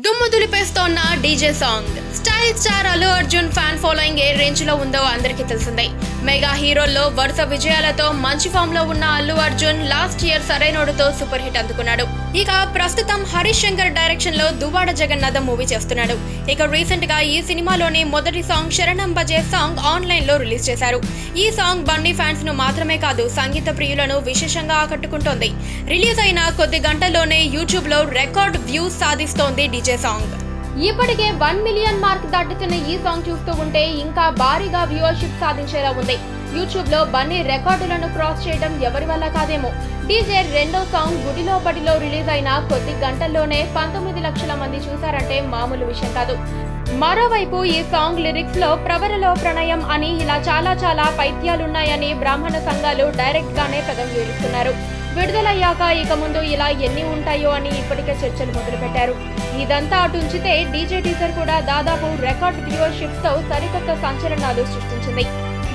దుమ్ము దులిపేస్తోన్న DJ song style star Allu Arjun fan following ఏ రేంజ్ లో ఉందో అందరికీ తెలిసిందే. మెగా హీరోల్లో వరుస విజయాలతో మంచి ఫామ్ లో ఉన్న అల్లు అర్జున్ లాస్ట్ ఇయర్ సరైనోడుతో సూపర్ హిట్ అందుకున్నాడు. ఇక ప్రస్తుతం హరీష్ శంకర్ డైరెక్షన్ లో దువ్వాడ జగన్నాథం మూవీ చేస్తున్నాడు. ఇక రీసెంట్ గా ఈ సినిమాలోని మొదటి సాంగ్ శరణం బజే సాంగ్ ఆన్లైన్ లో రిలీజ్ చేశారు. ఈ సాంగ్ బన్నీ ఫ్యాన్స్ ను మాత్రమే కాదు సంగీత ప్రియులను విశేషంగా ఆకట్టుకుంటోంది. రిలీజ్ అయిన కొద్ది గంటల్లోనే యూట్యూబ్ లో రికార్డ్ వ్యూస్ సాధిస్తోంది డీజే సాంగ్. ఇప్పటికే 1 మిలియన్ మార్క్ దాటుతున్న ఈ సాంగ్ చూస్తూ ఉంటే ఇంకా భారీగా వ్యూవర్షిప్ సాధించేలా ఉంది. యూట్యూబ్ లో బన్నీ రికార్డులను క్రాస్ చేయడం ఎవరి వల్ల కాదేమో. డీజే రెండో సాంగ్ గుడిలో బడిలో రిలీజ్ అయిన కొద్ది గంటల్లోనే 19 లక్షల మంది చూశారంటే మామూలు విషయం కాదు. మరోవైపు ఈ సాంగ్ లిరిక్స్ లో ప్రవరలో ప్రణయం అని ఇలా చాలా పైత్యాలున్నాయని బ్రాహ్మణ సంఘాలు డైరెక్ట్ గానే పెదవి విరుస్తున్నారు. విడుదలయ్యాక ఇక ముందు ఇలా ఎన్ని ఉంటాయో అని ఇప్పటికే చర్చలు మొదలుపెట్టారు. ఇదంతా అటుంచితే డీజే టీజర్ కూడా దాదాపు రికార్డ్ వ్యూవర్షిప్ తో సరికొత్త సంచలనాలు సృష్టించింది.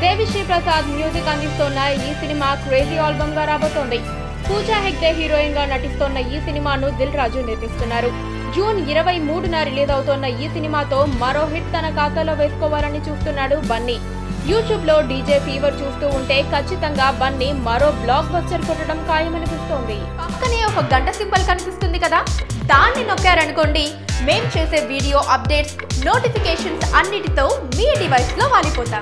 దేవిశ్రీ ప్రసాద్ మ్యూజిక్ అందిస్తోన్న ఈ సినిమా క్రేజీ ఆల్బమ్ గా రాబోతోంది. పూజా హెగ్డే హీరోయిన్ గా నటిస్తోన్న ఈ సినిమాను దిల్ రాజు నిర్మిస్తున్నారు. జూన్ 23న రిలీజ్ అవుతోన్న ఈ సినిమాతో మరో హిట్ తన ఖాతాలో వేసుకోవాలని చూస్తున్నాడు బన్నీ. యూట్యూబ్ లో డీజే ఫీవర్ చూస్తూ ఉంటే ఖచ్చితంగా బన్నీ మరో బ్లాక్ బస్టర్ కొట్టడం ఖాయమనిపిస్తోంది. పక్కనే ఒక గంట సింబల్ కనిపిస్తుంది కదా, దాన్ని నొక్కారనుకోండి మేం చేసే వీడియో అప్డేట్స్, నోటిఫికేషన్స్ అన్నిటితో మీ డివైస్ లో వాలిపోతాం.